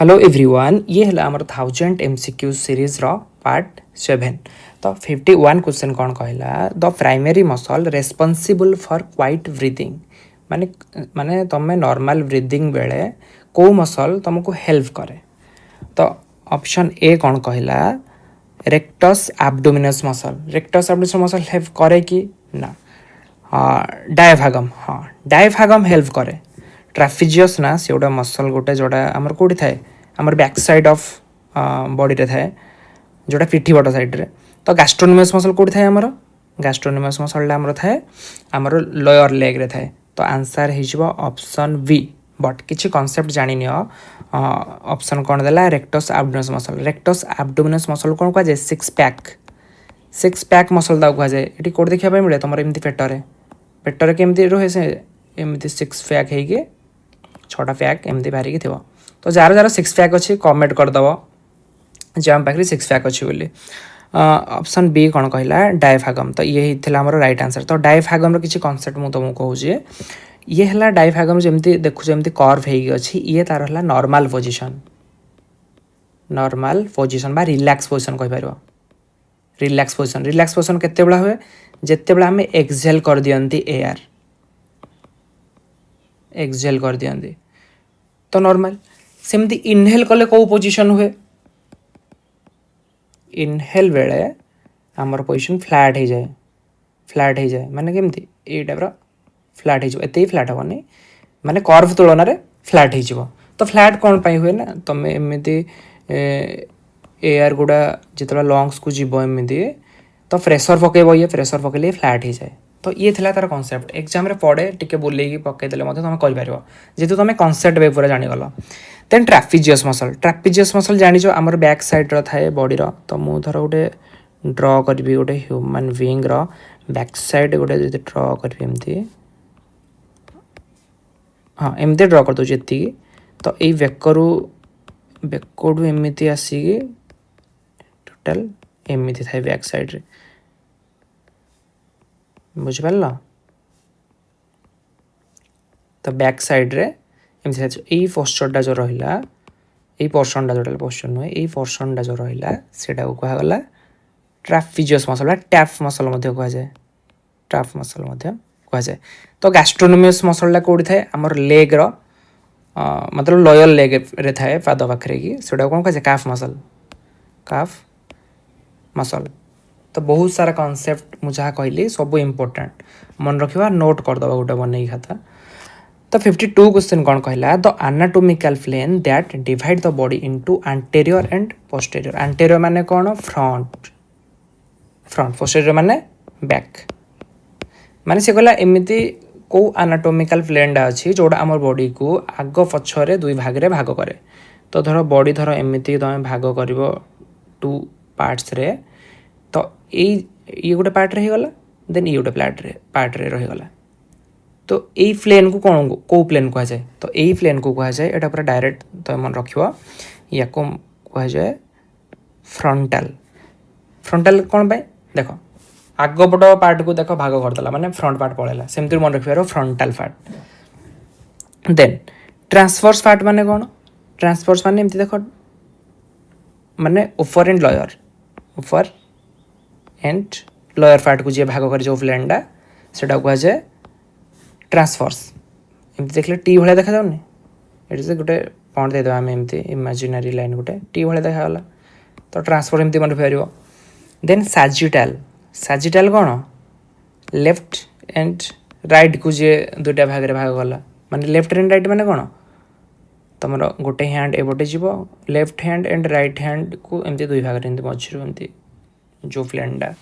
Hello everyone, ये है आमर 1000 MCQ सीरीज रो पार्ट 7। तो 51 क्वेश्चन कौन कहला the primary muscle responsible for quite breathing माने माने तुम नॉर्मल ब्रीदिंग बेले को मसल तुमको हेल्प करे। तो ऑप्शन ए कौन कहला rectus abdominis muscle. Rectus abdominis muscle help करे कि ना? डायफ्रागम, हाँ डायफ्रागम हेल्प करे। ट्राफिजियस ना से गोटे मसल गोटे जोड़ा आमर कौटी थाए आमर बैक साइड ऑफ बॉडी रे थाए जोड़ा पिठी बट साइड रे। तो गैस्ट्रोनोमस मसल कौटी थाए आमर गैस्ट्रोनोमस मसल आमर थाए आमर लोअर लेग रे थाए। तो आंसर हो ऑप्शन बी। बट किसी कॉन्सेप्ट जानी नियो ऑप्शन कौन देला rectus abdominis muscle. Rectus abdominis muscle कौन कह जाए सिक्स पैक मसल दाव कह जाए। ये कौट देखा मिले तुम एमती पेटर केमती रहे से एमती सिक्स पैक हो छटा पैक एमती बाहर थी। तो जार जार सिक्स पैक अच्छी कमेंट करदेव जे आम पाखे सिक्स पैक अच्छी बोली। ऑप्शन बी कौन कहला डायफ्रागम। तो ये होता आमर राइट आंसर। तो डायफ्रागम किसी कॉन्सेप्ट मुझे तुमको कहूँ ये है डायफ्रागम जमी देखुच एमती कर्व होगी ये तार है नॉर्मल पोजिशन बा रिलैक्स पोजिशन कहीपर। रिलैक्स पोजिशन केते बेला हुए जिते बड़ा आम एक्सहेल कर दियंती एयर एक्सहेल कर दियंती। तो नॉर्मल सेमती इनहेल कले कौ पोजिशन हुए इनहेल बेले आमर पोजिशन फ्लैट हो जाए माने केमती ए टाइप फ्लैट हो एत ही फ्लैट हेनी माने कर्व तुलन में फ्लैट हो। तो फ्लैट कौन पाई हुए ना तुम एमती एयर गुड़ा जिते लंग्स को जीव एमती तो प्रेसर पकेब ये प्रेसर पकड़े फ्लैट हो जाए। तो ये थिला तार कॉन्सेप्ट एग्जाम रे पड़े टिके बुलेगी पकईदेले तुम कहीपर जेहतु तुम कॉन्सेप्ट वे पूरा जानीगल। देन ट्राफिजियस मसल जानीच आमर बैक साइड थाए बॉडीर। तो मुझे गोटे ड्र करी गोटे ह्यूमन बीइंग रो बैक साइड गोटे ड्र करी एमती हाँ एमती ड्र कर दूसरी एति। तो यही बेकू एमती आसिकी टोटाल एमती थाए बैक साइड रे बुझिपार। तो बैक साइड रे एमती यही पोस्चरटा जो रहा यही पोर्सनटा जोटा पोस्चर नुहे यही पोर्सनटा जो रहा से कहगला ट्राफिजियस मसल टैप मसल कह जाए ट्रैप मसल कह जाए। तो गैस्ट्रोनोमस मसलटा कौटी थाए आमर लेग रो मतलब लोअर लेग रे थाए पाद पाखे कि सेटा कौन कह जाए काफ मसल। तो बहुत सारा कॉन्सेप्ट मुझे जहाँ कहली सब इंपोर्टेंट मन रखा नोट करदे गोटे बन खाता। तो 52 क्वेश्चन कौन कहला the anatomical plane that divide the body into anterior and posterior. Anterior माने कौन फ्रंट पोस्टीरियर माने बैक माने से कहला एमती को एनाटोमिकल प्लेनटा अच्छी जोड़ा आम बॉडी को आग पछरे दुई भाग रे भाग करे। तो धर बॉडी धर एमती तुम भाग कर 2 पार्ट्स रे। तो ये गोटे पार्ट रे गला देन ये गोटे पार्ट रे रहीगला। तो यही प्लेन को कौन कौ प्लेन कह जाए? तो यही प्लेन को कह जाए यहाँ पूरा डायरेक्ट तुम मन रख या कह जाए फ्रंटाल कौन पाए देख आगपट पार्ट को देख भाग करदेला माने फ्रंट पार्ट पड़ेगा सेमती मन रखिबार frontal part. Then transverse part माने कौन? ट्रांसवर्स माने एमती देख माने ऊपर एंड लोअर पार्ट को जी भाग कर जो प्लेनटा से कह जाए ट्रांसवर्स। एमती देखले टी भाया देखा जाऊनी ये से गोटे पॉइंट देदेवा आम एमती इमेजिनरी लाइन गोटे टी भाया देखागला। तो ट्रांसफर एमती मन रखिपर। देन साजिटाल कौन लेफ्ट एंड राइट को जी दुईटा भाग रे भाग गला माने लेफ्ट एंड राइट माने कौन तुम गोटे हैंड एपटे जीव left hand and right hand को एमती दुई भाग एमती मझी एमती जो प्लेनटा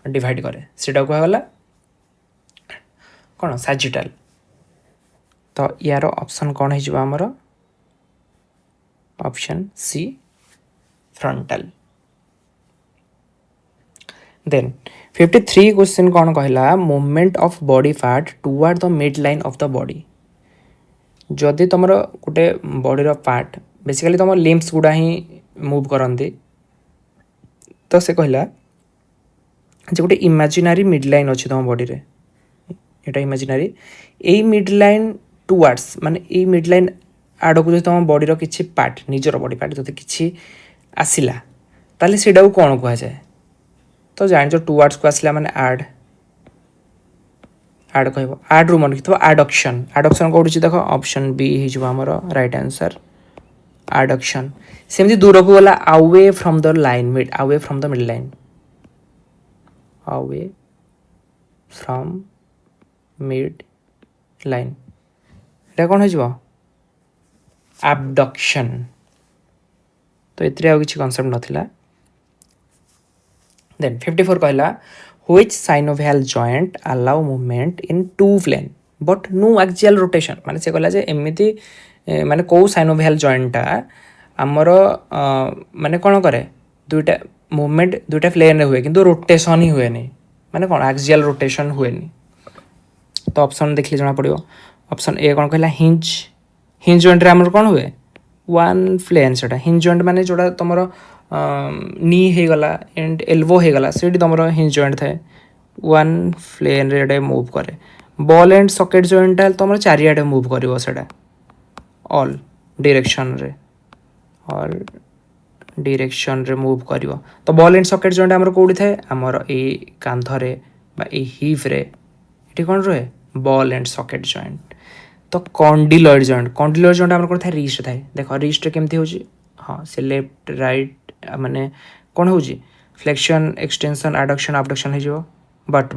डिवाइड करे से कहगला कौन साजिटाल। तो यार ऑप्शन कौन हो आमर option C frontal. Then 53 question कौन कहला movement of body part toward the mid line of the body. जदि तुम गोटे बॉडी पार्ट बेसिकली तुम लिम्स गुड़ा ही मूव करती। तो से कहला जो गोटे इमेजिनरी मिड लाइन अच्छी तुम बॉडी रे এটা ইমাজিনারি এই মিড লাইন টুয়ার্ডস মানে এই মিড লাইন आड़क जो तुम बॉडी किसी पार्ट निजर बॉडी पार्ट जो किसी आसला ताले सेटा को कौन कह जाए तो जान टू वर्ड्स को आसला माने आड आड कह आड रु मन रखिथ आडक्शन आडक्शन कौन देख ऑप्शन बी होमर राइट आंसर आडक्शन सेमती दूर को गला away from the line mid away from the mid line away from mid line এটা कौन हो abduction तो इतरे आउ किसी कॉन्सेप्ट नथिला देन 54 कहला which synovial joint allow movement in two plane but no axial rotation माने से कहला जे एमिति माने को synovial joint टा हमर माने कोन करे दुईटा मूवमेंट दुईटा प्लेन रे हुए किंतु रोटेशन ही हुए नहीं माने कोन एक्सियल रोटेशन हुए नहीं तो ऑप्शन देखले जना पड़ियो ऑप्शन ए कोन कहला हिंज हिंज जॉइंट रे हमर कोन हुए वन प्लेन सेटा हिंज जॉइंट माने जोड़ा तुमरो नी हे गला एंड एल्बो हे गला सेठी तुमरो हिंज जॉइंट थाए वन प्लेन रे एडे मूव करे बॉल एंड सॉकेट जॉइंट है तुमरो चारियाडे मूव करिवो सेटा ऑल डायरेक्शन रे ऑल डायरेक्शन रे मूव करिवो तो बॉल एंड सॉकेट जॉइंट हमर कोडी थाए हमर ए कांधरे बा ए हिप रे एठी कोन रहे बॉल एंड सॉकेट जॉइंट तो कॉन्डिलॉइड जॉइंट आम कौन था रिस्ट थाए देख रिस्ट केमती हो हाँ से लेफ्ट राइट माने कौन हो फ्लेक्शन एक्सटेंशन एडक्शन अबडक्शन हो बट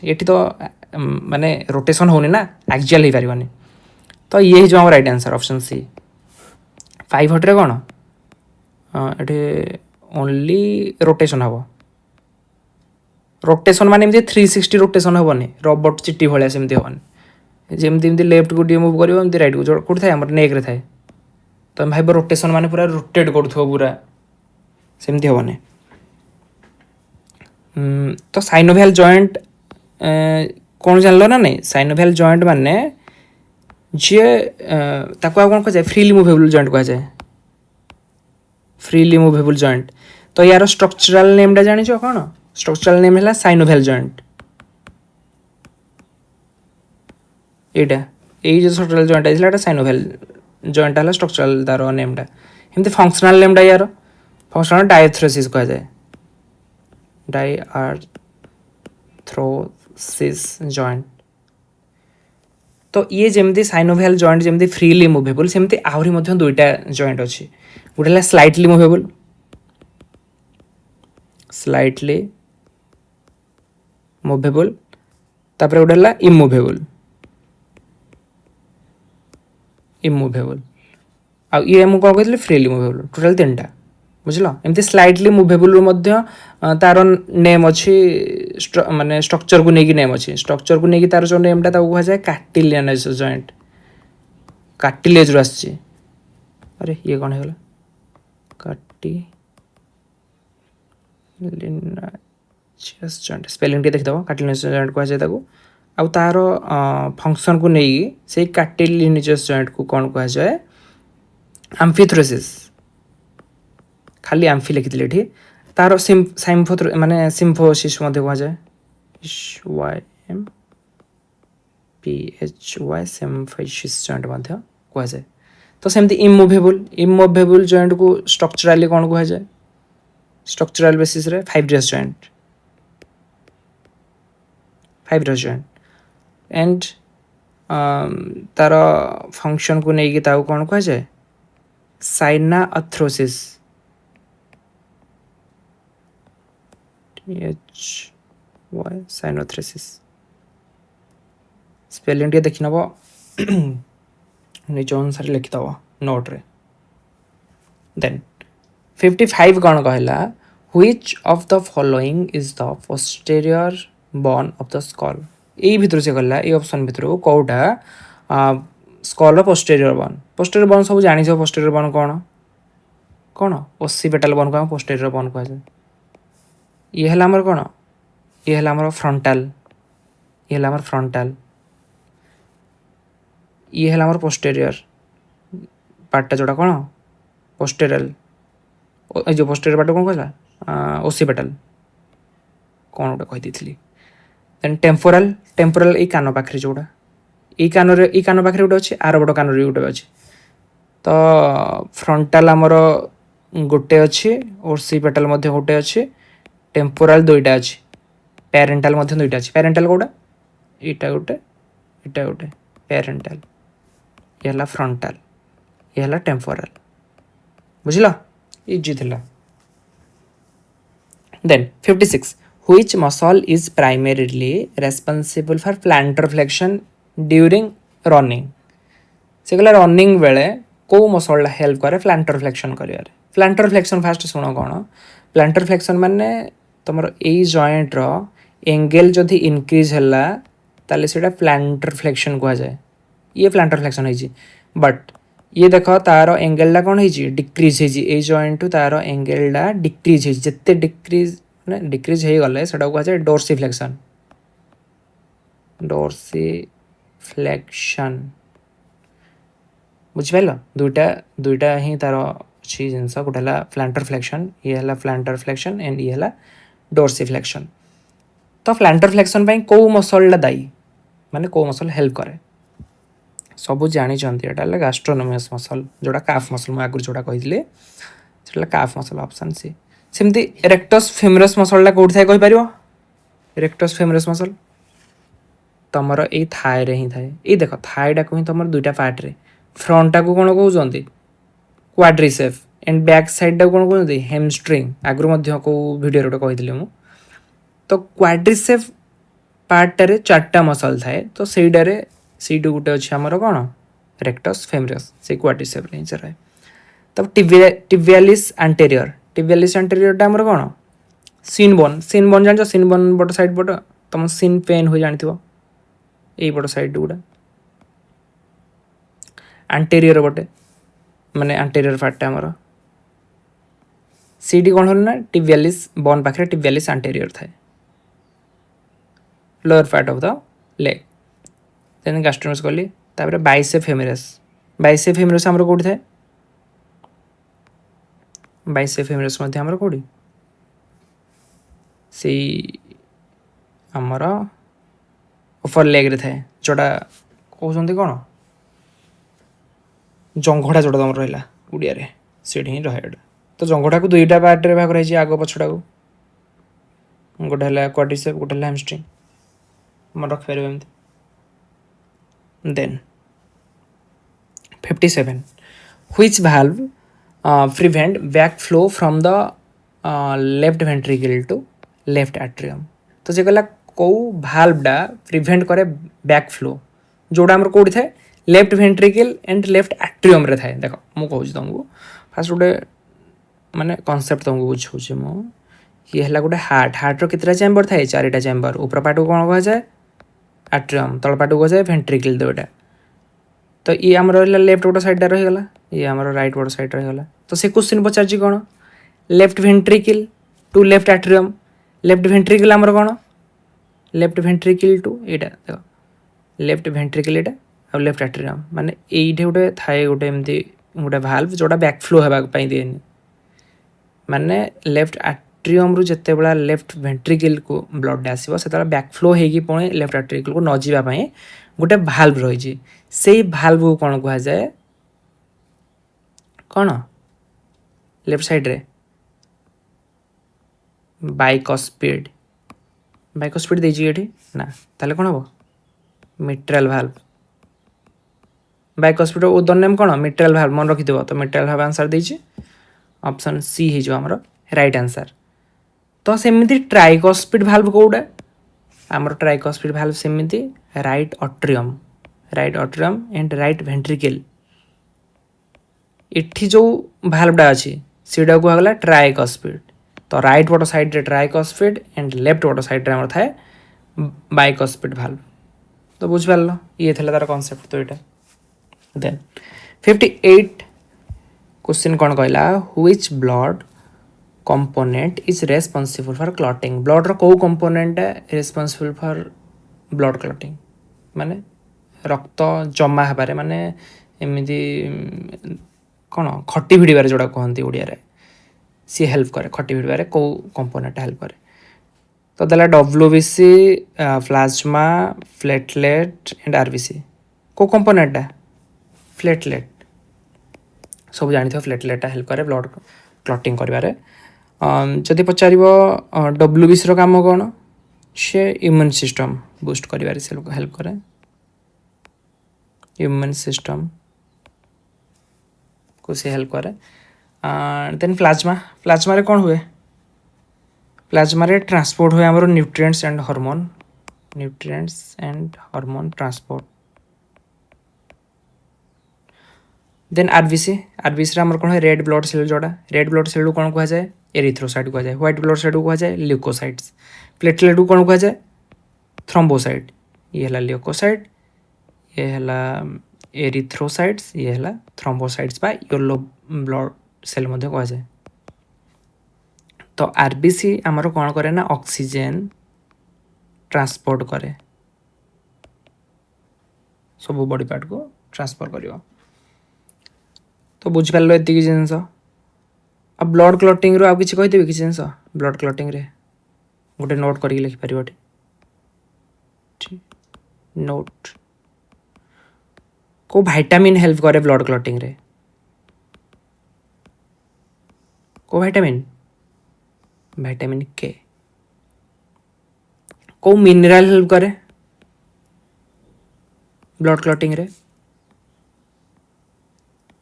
ये तो माने रोटेशन होनी ना एक्सियल हो पारिबनी तो ये जो राइट आंसर ऑप्शन सी 500 कौन ये ओनली रोटेशन हम रोटेशन माने 360 रोटेशन हेनी रोबोट चिट्टी भाया सेमती हेनी जमी लेफ्ट को टे मुव कर राइट को जो कौट थाए नेक रे थाए तो भाव रोटेशन माने पूरा रोटेट कर पूरा सेमती हेनी तो साइनोवियल जॉइंट कौन जानल ना नहीं साइनोवियल जॉइंट माने जी ताको कौन कह जाए फ्रीली मुवेबल जॉइंट कह जाए फ्रीली मुवेबल जॉइंट तो यार स्ट्रक्चरल नेमटा जान कौन स्ट्रक्चरल नेम है साइनोवियल जॉइंट एटा यही जो स्ट्रक्चरल जॉइंट है साइनोवियल जॉइंट है स्ट्रक्चरल तार नेमटा एमती फंक्शनल नेमटा यार फंक्शनल डायथ्रोसिस कह जाए डायथ्रोसिस जॉइंट तो ये जमती साइनोवियल जॉइंट जमती फ्रीली मुवेबल सेमती आहरी मध्य दुईटा जॉइंट अच्छी गोटे है स्लाइटली मुवेबल स्लाइटली मुवेबल तापर गोटे है इमुवेबल इमुवेबल आ ये मुझे कौन कहते फ्रीली मुवेबल टोटाल 3टा बुझल एमती स्लाइटली मुवेबल तार नेम अच्छी माने स्ट्रक्चर को लेकिन नेम अच्छी स्ट्रक्चर को लेकिन तार जो नेमटा कह जाए कार्टिलेजियस जॉइंट कार्टिलेज रू आसी अरे ये कौन है कार्टिलेजियस जॉइंट स्पेलिंग टे देखिदब कार्टिलेजियस जॉइंट कह जाए आउ तार फंक्शन को नहीं से कार्टिलेजियस जॉइंट को कौन कह जाए आम्फिथ्रोसिस खाली आम्फी लिखी ये तार साइम्फोथ्रो माने सिम्फोसिस कह जाए SYMPHY सिम्फोसिस जॉइंट कह जाए तो सेमती इमुवेबल जॉइंट को स्ट्रक्चरली कौन कह जाए स्ट्रक्चरल बेसिस रे फाइब्रस जॉइंट एंड तार फंक्शन को लेकिन ताऊ कौन कह जाए साइनाआर्थ्रोसिस साइनोथ्रेसिस स्पेलिंग टे देखि नब निज अनुसार लिखिदब नोट रे देन 55 कौन कहला which of the following is the posterior bone of the skull यही भितर से गला ये ऑप्शन भितर कौटा स्कल पोस्टेरियर बोन सब जानी पोस्टेरियर बोन कौन कौन ओसिपिटाल बोन को पोस्टेरियर बोन कह जाए ये है आमर कौन ये है आमर फ्रंटाल ये है आमर फ्रंटाल ये है आमर पोस्टेरियर पार्टा जोड़ा कौन पोस्टेरियल जो पोस्टेरियर पार्ट कौन कहला ओसिपिटाल कौन गोटे कही देन टेम्पोराल ये कान पाखे जोड़ा ये कान पाखे गोटे अच्छे आर बड़ कान गोटे अच्छे तो फ्रंटाल आमर गोटे अच्छी ओसिपिटाल गोटे अच्छी टेम्पोराल दुईटा अच्छी पेरेंटाल दुईटा अच्छी पेरेंटाल कोटा इटा गोटे इटा गोटे पेरेंटाल ये हला फ्रंटाल ये हला टेम्पोराल बुझिल इजी थिला then 56 which muscle is primarily responsible for plantar flexion during running से कहला रनिंग बेले को मसलटा हेल्प करे प्लांटर फ्लेक्शन करियारे प्लांटर फ्लेक्शन फास्ट सुनो कौन प्लांटर फ्लेक्शन माने तुमर एई जॉइंट रो एंगल जदि इंक्रीज हला ताले सेटा प्लांटर फ्लेक्शन कहा जाए ये प्लांटर फ्लेक्शन है बट ये देख तार एंगलटा कौन है डिक्रीज है जॉइंट टू तार एंगलटा डिक्रीज है जिते डिक्रीज मैंने डिक्रीज हो गले से कहा जाए डोर्सी फ्लेक्शन बुझिपाल दुईटा दुईटा ही तार अच्छी जिनस गोटे है प्लांटर फ्लेक्शन ये है प्लांटर फ्लेक्शन एंड ये है डोर्सी फ्लेक्शन तो प्लांटर फ्लेक्शन कौ मसलटा दायी माने कौ मसल हेल्प करे सब जानते यहाँ गास्ट्रोनोमियस मसल जोड़ा काफ मसल मुझे आगुरी जोड़ा कही से काफ मसल ऑप्शन सी सेमती रेक्टस फेमरस मसलटा कौट थाए कहीपर रेक्टस फेमरस मसल तुम ये थाए रे ही थाए ये देख थाएटा को ही तुम दुईटा पार्ट रे फ्रंटा को कौन कहते क्वाड्रिसेप एंड बैक साइड को कौन कहते हेमस्ट्रिंग आगुरी को वीडियो गोटे कही मुझे तो क्वाड्रिसेप पार्टारे चार्टा मसल थाए तो सहीटारे सीटू गोटे अच्छे आमर कौन रेक्टस फेमरस से क्वाड्रिसेप रहे तब टिबियालिस एंटेरियर आमर कौन सिन बोन जान सिन बोन बट साइड बट तुम सिन पेन हो जानी यही बट साइड गुड़ा एंटेरियर बटे माने एंटेरियर पार्टा आमर सीटी कौन होना टिबियालिस बोन पाखे टिबियालिस एंटेरियर थाए lower part of the leg then gastrocnemius कली तापर बाइसेप फेमरस आमर कौटी थाए बाइसेप फेमरस आमर कौटी से आमर अपर लेग रे थाए जोड़ा कहते कौन जंघटा जोड़ा तुम रहा ओडिया से ही रहे तो जंघटा को दुईटा पार्ट रे भाग रही आग पछटा को गोटे है क्वाड्रिसेप गोटे है हैमस्ट्रिंग मन रखिपार एमती then 57 which valve prevent backflow from the left ventricle to left atrium तो से कहला कौ भाल्वटा प्रिभेंट करे बैकफ्लो जोड़ा आमर कौटी थाए left ventricle and left atrium रे थाए देख मु कहूँ तुमको फास्ट गोटे माने कॉन्सेप्ट तुमको बुझाऊँ मु ये है गोटे हार्ट रो कितना चैम्बर थाए चारिटा चैम्बर ऊपर पार्ट को कौन कह जाए एट्रियम तल पार्ट को कह जाए वेंट्रिकल दुईटा तो ये आम रहा लेफ्ट गोटे साइड रहीगला ये आम राइट गोटे साइड रहीगला तो से क्वेश्चन पचार कौन left ventricle to left atrium left ventricle आमर कौन लेफ्ट वेंट्रिकल टू यहाँ देख लेफ्ट वेंट्रिकल यहाँ आ लेफ्ट एट्रियम माने ये गोटे थाए गोटे एमती गोटे भाल्व जोड़ा बैकफ्लो होगा दिएनि माने लेफ्ट एट्रियम रु जिते बड़ा लेफ्ट वेंट्रिकल को ब्लड आसो से बैकफ्लो होगी पुणी लेफ्ट एट्रिकल को न जावाई गोटे भाल्व रही से भाल्व को कौन कह जाए कौन लेफ्ट साइड रे बाइकस्पिड देजी ये ना ताले कौन हम मिट्राल भाल्व बाइकस्पिड ओदर नेम कौन मिट्राल भाल्व मन रखी तो मिट्राल भाल्व आंसर देजी ऑप्शन सी हो आमर राइट आंसर तो सेमती ट्राइकस्पिड भाल्व कौटा आमर ट्राइकस्पिड भाल्व सेमती right atrium and right ventricle इठी जो भाल्वटा अच्छी सीटा कहला ट्राइकस्पिड तो राइट पट साइड रे ट्राइकस्पिड एंड लेफ्ट पट साइड रे आमर थाए बाइकस्पिड भाल्व तो बुझिपाल ये थे तार कॉन्सेप्ट तो यहाँ देन 58 क्वेश्चन कौन कहला which blood component is responsible for clotting blood रो को component responsible for blood clotting माने रक्त जमा हबारे माने एमती कौन खटी भिड़बारे जोड़ा कहते ओडिया रे सी हेल्प करे खटी भिड़बारे को कंपोनेंट हेल्प करे तो देला WBC plasma platelet and RBC को कंपोनेंट प्लेटलेट सब जानी प्लेटलेटा हेल्प करे ब्लड क्लटिंग करिबारे। जदि पचार डब्ल्यूबीसी काम कौन से इम्यून सिस्टम बूस्ट करिबारे से हेल्प करे। इम्यून सिस्टम को से हेल्प करे। देन प्लाज्मा प्लाज्मा रे कौन हुए प्लाज्मा रे ट्रांसपोर्ट हुए आमर nutrients and hormone transport. Then RBC RBC आमर कौन है रेड ब्लड सेल जोड़ा रेड ब्लड सेल कौन कह जाए एरिथ्रोसाइट कह जाए। व्हाइट ब्लड सेल कह जाए ल्यूकोसाइट्स। प्लेटलेट कौन कह जाए थ्रोम्बोसाइट। ये है ल्यूकोसाइट ये है एरिथ्रोसाइट्स ये है थ्रोम्बोसाइट्स बा येलो ब्लड सेल मध्य कह जाए। तो आरबीसी आमर कौन करे ना ऑक्सीजन ट्रांसपोर्ट करे सब बॉडी पार्ट को ट्रांसफर करियो। तो बुझिपार एति जिनस। अब ब्लड क्लटिंग रो किसी कहीदेवी किसी जिनस ब्लड क्लटिंग रे गोटे नोट करके लिखिपर नोट को विटामिन हेल्प करे ब्लड क्लटिंग रे को विटामिन विटामिन के। को मिनरल हेल्प करे ब्लड क्लटिंग रे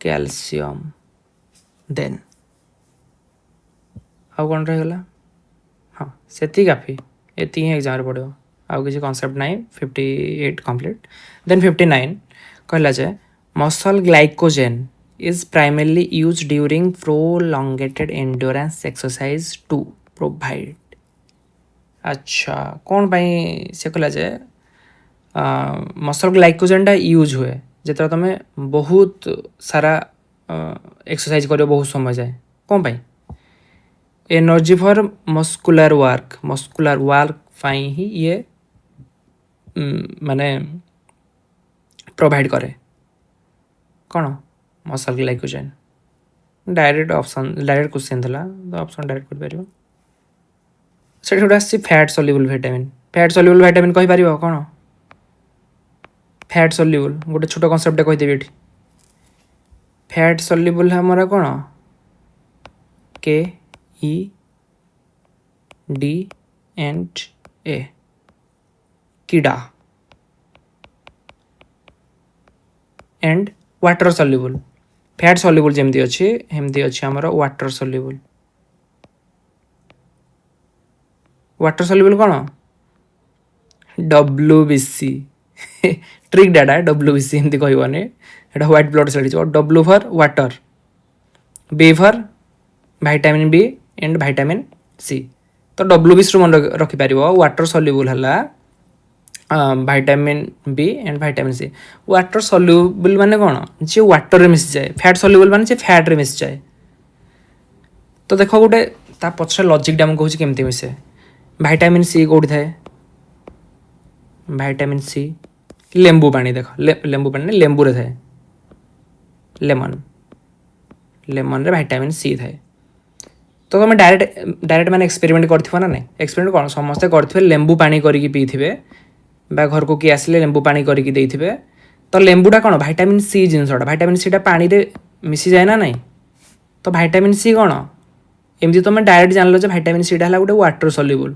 कैल्शियम। देन आउ कौन रहीगला हाँ से काफी ये ही एग्जाम पड़ो आउ किसी कॉन्सेप्ट ना 58 कंप्लीट। देन 59 कहला जे muscle glycogen is primarily used during prolonged endurance exercise to provide। अच्छा कौन पाई से कहला जे मसल ग्लाइकोजेनटा यूज हुए जितना तुम बहुत सारा एक्सरसाइज करो बहुत समय जाए कौन पाई एनर्जी फॉर मस्कुलर वर्क पाई ही ये माने प्रोवाइड करे कौन muscle glycogen. Direct option direct question था तो ऑप्शन डायरेक्ट कर पारिबो सेठ गोटे आसी फैट सल्युबल विटामिन कहि पारिबो कौन फैट सल्युबल गोटे छोट कनसेप्ट कहीदेवी ये फैट सल्युबल हमारा कौन के ई डी एंड ए कीड़ा and water soluble fat soluble जमती अच्छी हेमती अच्छी आमर वाटर सल्युबल कौन डब्ल्यूबीसी ट्रिक डाटा डब्ल्यूबीसी एमती कहबनी एटा white blood cell W for water B for vitamin B and vitamin C. तो डब्ल्यूबीसी मन रखिपार वाटर सल्युबल है vitamin B and vitamin C. Water soluble माने कौन जे वाटर रे मिस जाए फैट सल्युबल माने जे फैट रे मिस जाए। तो देख गोटे ता पछरे लॉजिक डाम कहूँ केमती मिसे विटामिन सी कौटी थाए विटामिन सी लेंबू पानी देख लेंबू पानी लेंबू रे थाए लेमन रे विटामिन सी थाए। तो तुम डायरेक्ट माने एक्सपेरिमेंट करथिबो ना नहीं एक्सपेरिमेंट कौन समस्ते करथिबे लेंबू पानी करिकी पीथिबे बा घर को किए आसिले लेंबू पानी करिकी देइथिबे। तो लेंबूटा कौन विटामिन सी जिनसटा विटामिन सीटा पानी रे मिसी जाए ना नहीं। तो विटामिन सी कौन एमती तुम डायरेक्ट जानल जे विटामिन सीटा है गोटे वाटर सल्युबल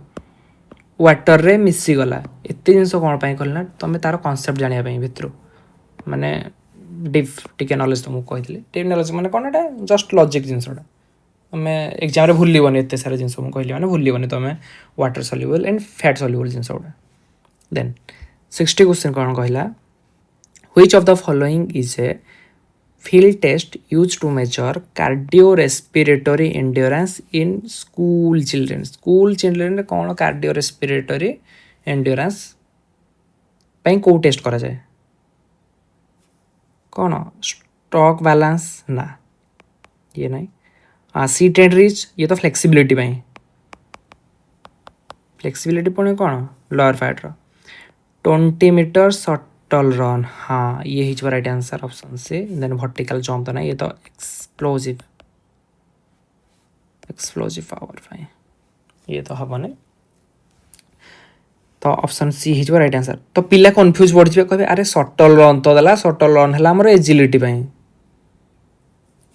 वाटर रे मिसी गला एत जिन कौन पाई कहना तुम तार कनसेप्ट जानापी भितर माने डीप टिके नॉलेज तुमको कही डीप नॉलेज माने कौन एटा जस्ट लॉजिक जिनसटा तुम एग्जाम भूलबनी एत सारा जिन कहली मैंने भूलबनी तुम water soluble and fat soluble जिनस गुड़ा। देन 60 क्वेश्चन कौन कहला which of the following is a field test used to measure cardiorespiratory endurance in school children रे कौन cardiorespiratory endurance ପାଇଁ को टेस्ट करा जाए कौन स्टॉक बैलेंस ना ये नहीं सीट एंड रिच ये तो फ्लेक्सिबिलिटी ପାଇଁ फ्लेक्सिबिलिटी पुणी कौन लोअर फैट रो 20 मीटर शटल रन हाँ ये ही राइट आंसर ऑप्शन से। देन वर्टिकल जंप तो ना ये तो एक्सप्लोजिव पावर फाइन ये तो हम नहीं। तो ऑप्शन सी ही राइट आंसर। तो पिला कंफ्यूज पड़े कहे अरे शटल रन तो देला शटल रन है आमर एजिलिटी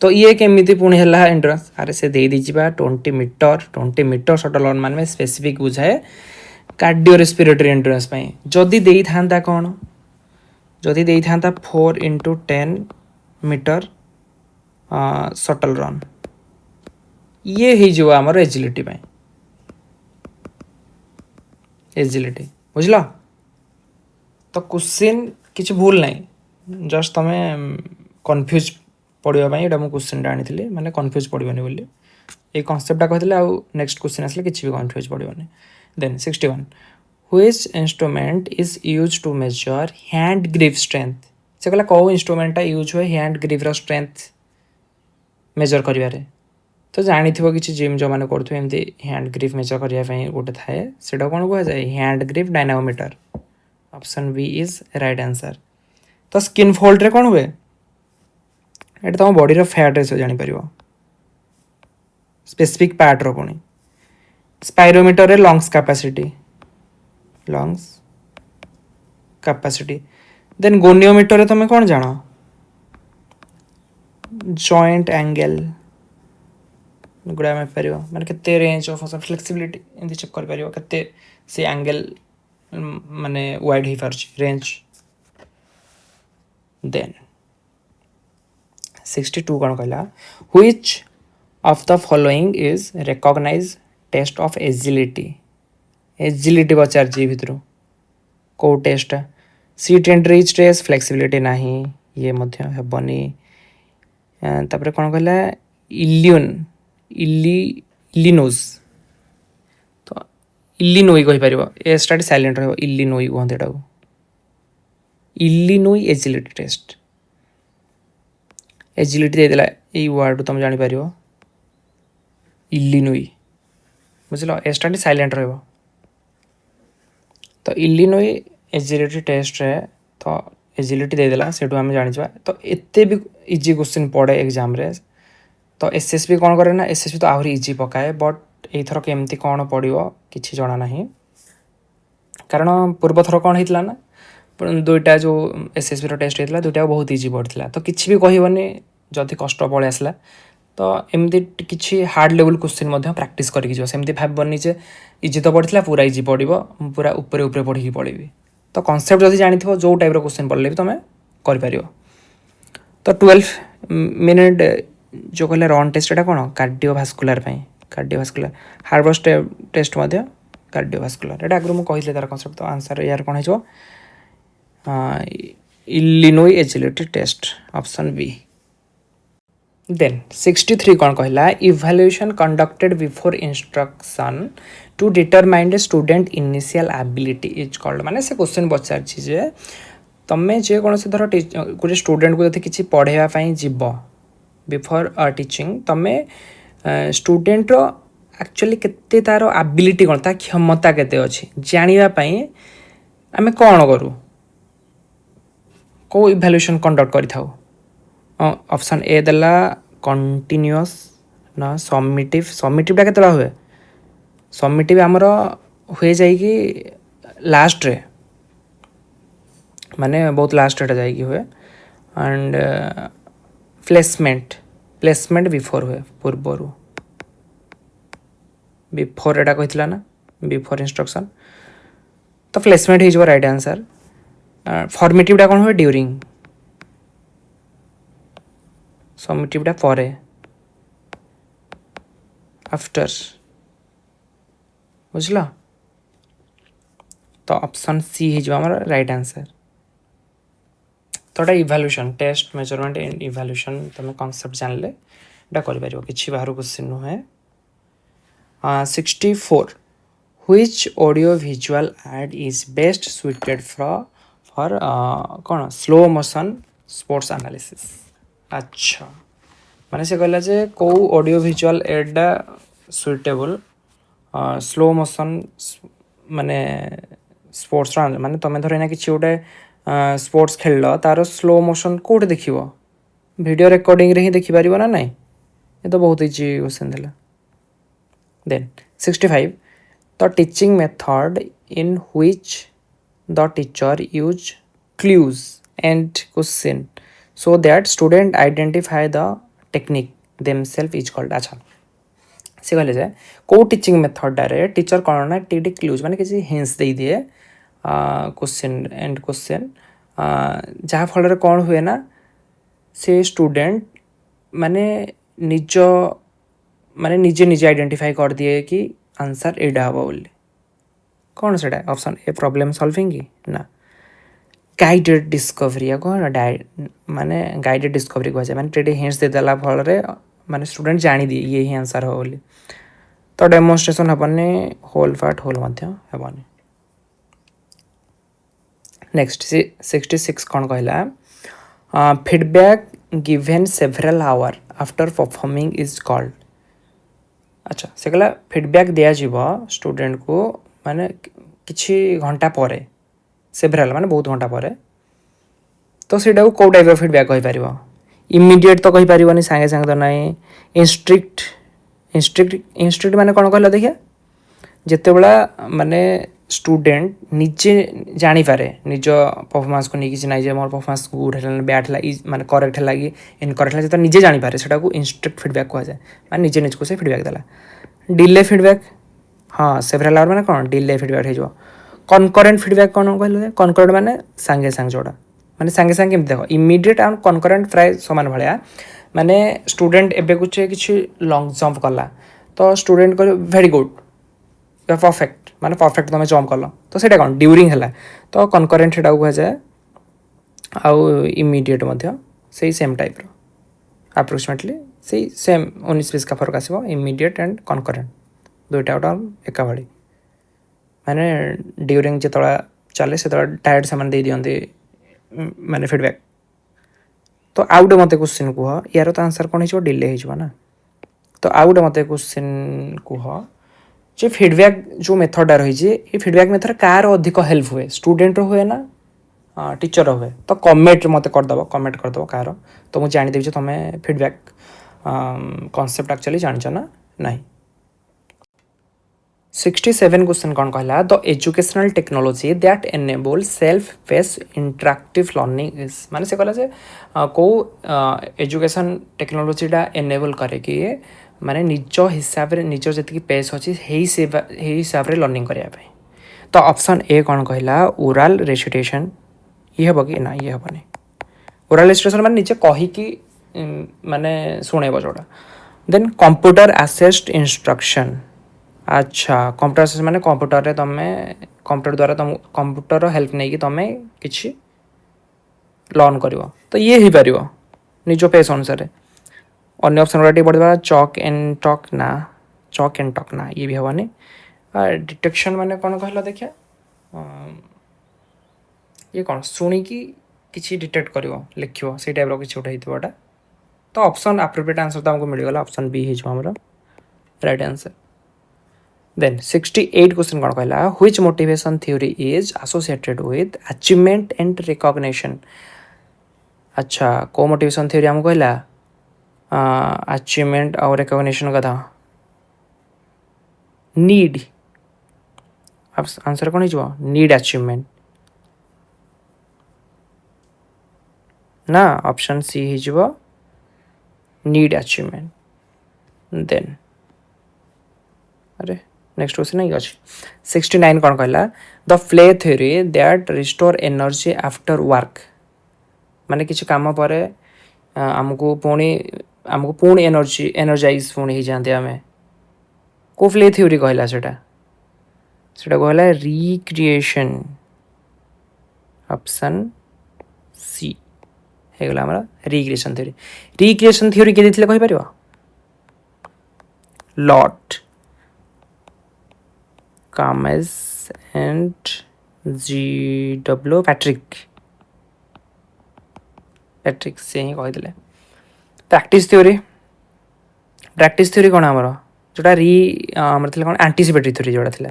तो ये केमिति पुणी है एंड्योरेंस अरे से दे दीजिए 20 मीटर शटल रन मान स्पेसिफिक बुझाए कार्डियो रेस्पिरेटरी एंड्योरेंस जदि दे था कौन जदि दे था 4x10 मीटर शटल रन ये हो आमर एजिलिटी एजिलिटी बुझल तो क्वेश्चन किसी भूल नहीं जस्ट तुम कन्फ्यूज पढ़ाई ये मुझे क्वेश्चन आनी मैंने कन्फ्यूज पड़ोनी बोली ये कनसेप्टा कहते आउ नेक्स्ट क्वेश्चन आसले किसी भी कन्फ्यूज पड़ोनी then 61 which instrument is use to measure hand grip strength से कहला कौ इंस्ट्रूमेंटा यूज हुए हैंड ग्रिप्र स्ट्रेंथ मेजर करें तो जानी किसी जिम जो मैंने करुवे एमती हैंड ग्रिप मेजर करने गोटे थाए से कौन कहुए hand grip dynamometer option B is right answer तो स्किन फोल्ड रे कौन हुए ये तुम बॉडी फैट रेस जापर स्पेसिफिक पार्ट रो पुणी स्पाइरोमीटर रे लंग्स कैपेसिटी देन गोनियोमीटर रे तुम कौन जान जॉइंट एंगल गुड़ा मापर माने केते रेंज ऑफ फ्लेक्सिबिलिटी एमती चेक कर पारिबो केते से एंगल माने वाइड हो पार रेंज देन 62 कौन कहला which of the following is recognise test of agility पचार भितर कौ test sit and reach test flexibility नहीं ये मध्य हेबनी तापर कौन कहला इलिनोज तो इलिनोई कहीपर ए स्टार्ट साइलेंट रहो इलिनोई कहते एटा इलिनोई एजिलिटी टेस्ट एजिलिटी देदेला यही वर्ड तुम जापर इलिनोई बुझल ए स्टार्ट साइलेंट रहो तो इलिनोई एजिलिटी टेस्ट रे तो एजिलिटी देदेला से आम जाना तो एते भी इजी क्वेश्चन पड़े एग्जाम रे तो एसएसबी कौन करे ना एसएसबी तो आहरी इजी पकाए बट एथर केमती कौन पड़ो किसी जना ना कारण पूर्व थर कौन होता ना दुईटा जो एसएसबी टेस्ट होता दुईटा बहुत इजी पड़ता तो किसी भी कहबनी जदि कष्ट पलि आसला तो एमती किसी हार्ड लेवल क्वेश्चन प्रैक्टिस करके सेमती भावनी जे इजी तो पड़ता पूरा इजी पड़ो पूरा ऊपर ऊपर पढ़ी पढ़ी तो कनसेप्ट जब जानी जो टाइप क्वेश्चन पढ़ले भी तुम कर तो 12 मिनिट जो कहले रन टेस्ट एटा कौन कार्डियोभास्कुलर हार्बर्स टेस्ट कार्डियोभास्कुलर एटा आगु मुझे कहली तार कनसेप्ट तो आंसर यार कौन हो Illinois agility test option B then 63 कौन कहला evaluation conducted before instruction to determine the student initial ability is called माने से क्वेश्चन पचार जे तमें जेकोसी धर गोटे स्टूडेंट को किसी पढ़ाई जीव बिफोर टीचिंग तमें स्टूडेंट एक्चुअली केते तार एबिलिटी कौन तार क्षमता केते अच्छी जानापी आम कौन करूँ को इवैल्यूएशन कंडक्ट करिथाउ ऑप्शन ए देला कंटिन्यूअस ना समिटिव केतला हुए समिटिव आमर हुए जाइए लास्ट रे माने बहुत लास्ट रे जाइए हुए एंड प्लेसमेंट बिफोर हुए पूर्वर बिफोर एटा कहितला ना बिफोर इंस्ट्रक्शन तो प्लेसमेंट हो राइट आंसर फॉर्मेटिवटा कौन हुए ड्यूरिंग समिटिवटा परे आफ्टर बुझल तो ऑप्शन सी हो राइट आंसर तो evaluation test measurement and evaluation तुम कॉन्सेप्ट जानले एटा कर किसी बाहर क्वेश्चन नुहे 64 which audio visual aid is best suited for कौन स्लो मोशन स्पोर्ट्स एनालिसिस अच्छा माने से कहला जे कौ ऑडियो विजुअल एडा सुइटेबल स्लो मोशन माने स्पोर्ट्स माने तुम धर ना कि गोटे स्पोर्ट्स खेल तार स्लो मोशन कौटे देख वीडियो रिकॉर्डिंग रे ही देखिपार ना नहीं ये तो बहुत इजी क्वेश्चन था then 65 the teaching method in which the teacher use clues and question so that student identify the technique themself is called. अच्छा से कहले जे कौ टीचिंग मेथडे टीचर कौन ना टी क्लूज माने किसी हिंट्स दे दिए क्वेश्चन एंड क्वेश्चन जहाँ फल कौन हुए ना से स्टूडेंट माने निज माने निजे निजे आइडेंटिफाई कर दिए कि आंसर एडा हम बोली कौन से ऑप्शन ए प्रॉब्लम सॉल्विंग की ना गाइडेड डिस्कवरी या कौन माने गाइडेड डिस्कवरी कहुए माने टेडी हिंट्स देदेला फल माने स्टूडेंट जानी दिए ये ही आंसर हो बोली तो डेमोन्स्ट्रेशन हेनी होल पार्ट होल हेनी। नेक्स्ट 66 कौन कहला feedback given several hour after performing is called. अच्छा से कहला फीडबैक दिज्व स्टूडेंट को माने किछि घंटा पर सेभराल माने बहुत घंटा पर तो सीटा कौ टाइप फीडबैक कहीपर इमिडिएट तो कहीपर सागे सागे तो ना इंस्ट्रिक्ट इंस्ट्रिक्ट इंस्ट्रिक्ट माने कौन कहला देखिए जिते बड़ा माने स्टूडेंट निजे जानीपे निज परफॉर्मेंस को नहीं ना मोर परफॉर्मेंस गुड है बैड है माने करेक्ट है कि इनकरेक्ट है जो निजे जानीपे से इंस्ट्रिक्ट फीडबैक कहुए माने निजे निजको से फीडबैक देला। डिले फीडबैक हाँ सेभराल आवर माने कौन डिले फीडबैक हो। कनकरेंट फीडबैक कौन कहले कनकरेंट माने सांगे सांगे जोड़ा माने सांगे सांगे देख इमिडिएट एंड कनकरेंट प्राय सामान भाया माने स्टूडेंट एबे कुछ किसी लॉन्ग जंप कला तो स्टूडेंट कह वेरी गुड या परफेक्ट माने परफेक्ट तुम जंप कल तो सेटा कौन ड्यूरिंग है तो कनकरेंट सेटा कहुए आउ इमिडिएट से सेम टाइप अप्रोक्सीमेटली से सेम 19-20 का फर्क आसो इमिडिएट एंड कनकरेंट दुईटा गोटा एका भाई माने ड्यूरिंग जो चले से डायरेक्ट से दे दिखते माने फीडबैक तो आउ गोटे मत क्वेश्चन कह यार तो आंसर कौन हो डिले हो ना तो आउ गोटे मत क्वेश्चन कह जो फीडबैक जो मेथडा रही ये फीडबैक मेथड कार अधिक हेल्प हुए स्टूडेंट हुए ना टीचर हुए तो कमेंट मत करदेव कार तो मुझे जानीदेवी तुम फीडबैक कॉन्सेप्ट एक्चुअली जान ना नहीं। 67 क्वेश्चन कौन कहला the educational technology that enable self pace interactive learning is माने से कहला जे को एजुकेशन टेक्नोलॉजीटा एनेबल करे कि माने निज हिसाब रे निज जति पेस अछि हेई हिसाब रे लर्निंग करिया पे तो ऑप्शन ए कौन कहला ओरल रेसिटेशन ये हम कि ना ये हेनी ओरल रेसिटेशन माने निजे कही कि माने सुनेब जोड़ा देन कंप्यूटर असिस्ट इंस्ट्रक्शन। अच्छा कंप्यूटर असिस्ट माने कंप्यूटर रे तमे कंप्यूटर द्वारा तुम कंप्यूटर हेल्प नहीं कि तुम किसी लर्न कर तो ये ही पार निज पेस अनुसार अन्य ऑप्शन गुड़ा पढ़ा चॉक एंड टॉक ना ये भी हेनी डिटेक्शन माने कौन कहला देखिए ये कौन शुणिकी किसी डिटेक्ट कर लिख से टाइप किसी गोटे होता तो ऑप्शन एप्रोप्रिएट आंसर तो हमको मिलगला ऑप्शन बी हो राइट आंसर। देन 68 क्वेश्चन कौन कहला which motivation theory is associated with achievement and recognition. अच्छा को मोटिवेशन थ्योरी हमको कहला अचीवमेंट और रिकॉग्निशन कथा नीड आंसर कौन हो नीड अचीवमेंट ना ऑप्शन सी हो नीड अचीवमेंट। देन अरे नेक्स्ट क्वेश्चन नहीं अच्छे 69 कौन कहला the play theory that restore energy after work माने किसी काम पर आमको पुणी एनर्जाइज पुणी हो जाते आम को प्ले थ्योरी कहला सेटा कहला रिक्रिएशन ऑप्शन सी हेगला हमारा रिक्रिएशन थ्योरी किए देथिले कहि परिबो लॉट कामेज एंड G.W. पैट्रिक से ही कही प्रैक्टिस थ्योरी कौन आमर जोटा आमर कौन एंटीसिपेटरी थ्योरी जोटा थी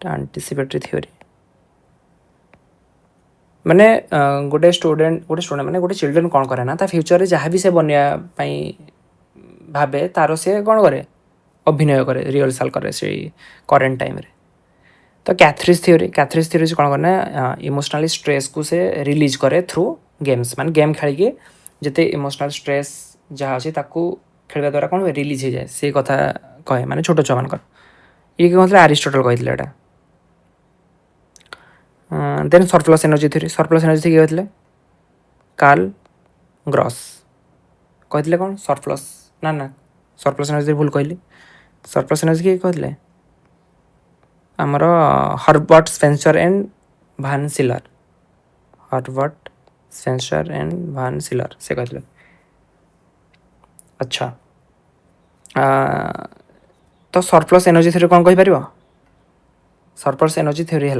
एंटीसिपेटरी थ्योरी माने गोटे स्टूडेंट माने गोटे चिल्ड्रेन कौन करे ना ता फ्यूचर जहाँ भी से बनवाई भावे तार से कौन करे अभिनय करे रिहर्सल करे से करेन्ट टाइम रे तो कैथरिस थ्योरी कौन करना इमोशनली स्ट्रेस को से रिलीज करे थ्रू गेम्स माने गेम खेल के जिते इमोशनल स्ट्रेस जहाँ अच्छे खेलवा द्वारा कौन हुए रिलीज हो जाए से कथा कहे माने छोट छुआ मान ये कौन आरिस्टोटल कही एटा देन सरप्लस एनर्जी थ्योरी किए कहते कार्ल ग्रॉस कहते कौन सरप्लस ना ना सरप्लस एनर्जी भूल कहली सरप्लस एनर्जी किए कहते आमर हर्बर्ट स्पेंसर एंड भान सिलर हर्बर्ट स्पेंसर एंड भान सिलर से कहते अच्छा तो सरप्लस एनर्जी थ्योरी कौन कहीपर सरप्लस एनर्जी थ्योरी है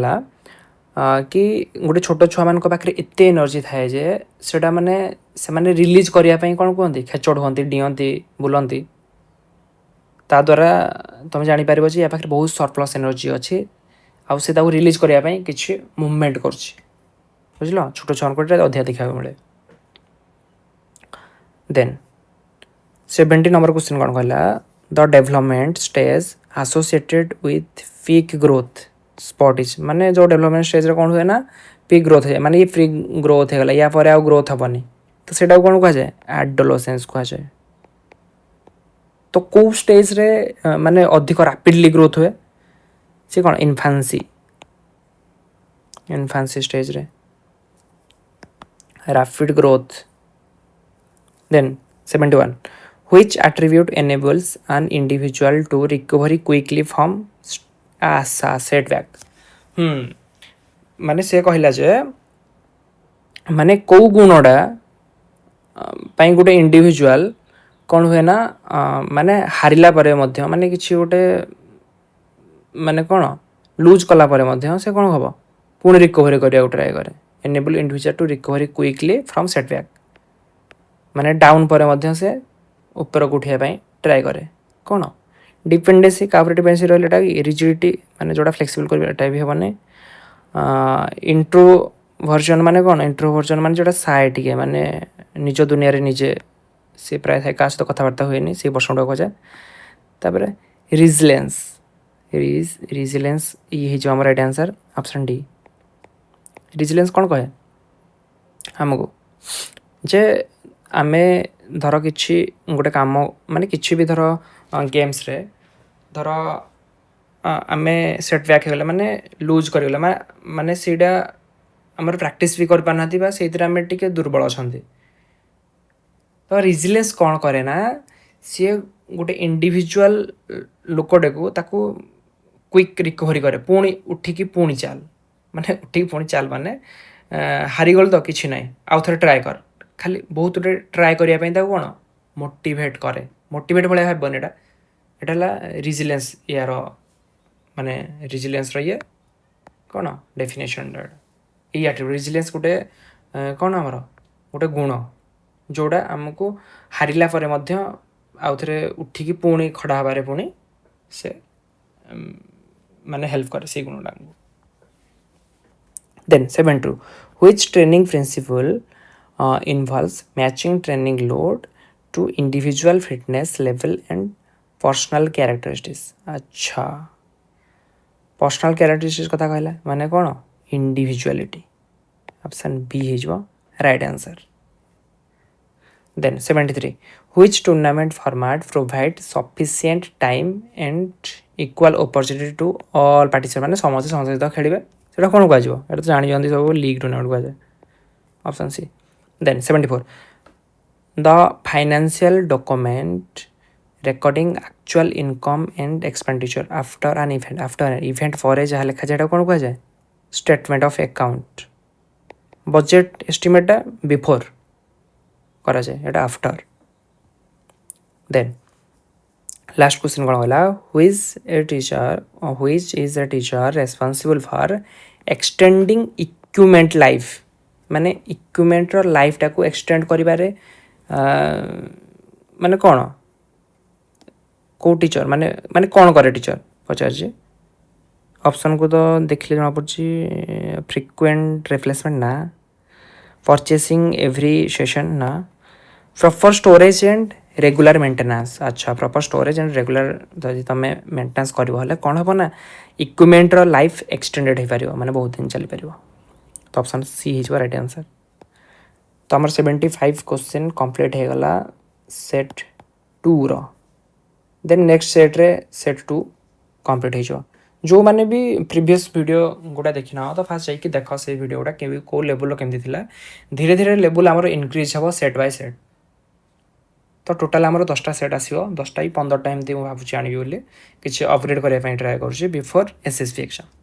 कि गोटे छोट छुआ मान पाखे एत एनर्जी थाए जे सेटा माने से माने रिलीज करने कौन कहते खेचड़ हुआ डिंती बुलती ता द्वारा तुम जापर या पाखे बहुत सरप्लस एनर्जी अच्छी आउ से रिलीज करने किसी मुवमेंट कर बुझल छोट छुआ अधिका देखा मिले देन 70 नंबर क्वेश्चन कौन कहला the development stage associated with peak growth spot is माने जो डेवलपमेंट स्टेज रे कौन हुए ना पीक ग्रोथ है माने ये फ्री ग्रोथ है या पर आउ ग्रोथ हेनी तो सेटा कौन कह जाए एडोलेसेंस कह जाए तो कौ स्टेज रे माने अधिक रैपिडली ग्रोथ हुए सी कौन इन्फांसी स्टेज रे rapid growth then 71 which attribute enables an individual to recover quickly from setback माने से कहला जे माने कौ गुणटा पाई गोटे इंडिविजुअल कौन हुए ना माने हारिला परे मध्य माने किछि गोटे माने कौन लूज कला परे मध्य से कौन हम पुणी रिकवरी करिया ट्राए करे enable individual to recovery quickly from setback माने डाउन पर मध्य से ऊपर को उठाइबा ट्राए करे कौन डिपेंडेंसी क्या डिपेंडेंसी रहा रिजिडिटी माने जोड़ा फ्लेक्सिबल करटा भी हेनी इंट्रोवर्जन माने कौन इंट्रोवर्जन माने जोड़ा साए टिके माने निज दुनिया रे निजे सी प्राय था क्या सहित कथबार्ता हुए से पर्सन गुड़ा कहुए तापर रिजिलेंस रिजिलेंस ये जो आम right answer option D resilience कौन कहे आमको जे आमे धर कि गोटे कम माने किसी भी धर गेम्स रे धर आमे सेटबैक हो गला माने लूज करगला माने सीटा आमर प्रैक्टिस भी कर पाना बा से आम टे दुर्बल अच्छा तो रिजिलेंस कौन करे ना सी गोटे इंडिविजुअल लोकटे को ताकू क्विक रिकवरी करे पुणी उठिकी पुणी चाल माने उठिकी पुणी चाल माने हारीगल तो किसी ना आउ थे ट्राए कर खाली बहुत गुटे ट्राए करने कौन मोटिवेट करे मोटिवेट भाया भावन एटा रिजिलेंस यार माने रिजिलेंस ये कौन डेफिनेशन ये एट्रिब्यूट रिजिलेंस गोटे कौन आमर गोटे गुण जोड़ा आमको हारिला परे मध्य आउ थे उठिकी पुणी खड़ा हबारे पुणी से माने हेल्प करे से गुणटा आमको then 72 which training principle involves matching training load to individual fitness level and personal characteristics अच्छा पर्सनल कैरेक्टरिस्टिक्स कथा कहला माने कौन इंडिविजुअलिटी ऑप्शन बी हो right answer then 73 which tournament format provide sufficient time and equal opportunity to all participant माने समस्त सहित खेलिबे सेटा कौन कह तो जानी जानती सब लीग टूर्नामेंट कह option C Then 74 the financial document recording actual income and expenditure after an event पर जहाँ लिखा जाए कौन कह जाए statement of account budget estimate before करा जाए एटा आफ्टर देन लास्ट क्वेश्चन कौन कहला which is a teacher responsible for extending equipment life माने इक्विपमेंटर लाइफ टाको एक्सटेंड करिबारे माने कौन को टीचर माने माने कौन करे टीचर पचार ऑप्शन को तो देखले जना पड़ी फ्रिक्वेंट रिप्लेसमेंट ना परचेसिंग एवरी सेशन ना proper storage and regular maintenance अच्छा प्रॉपर स्टोरेज एंड रेगुलर जदि तुम मेंटेनेंस कर कौन हम ना इक्विपमेंटर लाइफ एक्सटेंडेड हो पार माने बहुत दिन चली पार तो ऑप्शन सी हो राइट आंसर तो आमर 75 क्वेश्चन कंप्लीट हो गला सेट 2 रो देन नेक्स्ट सेट रे सेट 2 कंप्लीट हो जो मैंने भी प्रीवियस वीडियो गुड़ा देखी ना तो फास्ट जाइए देख से वीडियो गुड़ा कौ लेवल केमती थिला धीरे धीरे लेवल आमर इनक्रीज हम सेट बाय सेट तो टोटाल आमर 10टा सेट आसो 10टा 15टा एमती भावुँ आनी बोली किसी अपग्रेड करने ट्राए कर बिफोर एसएससी एग्जाम।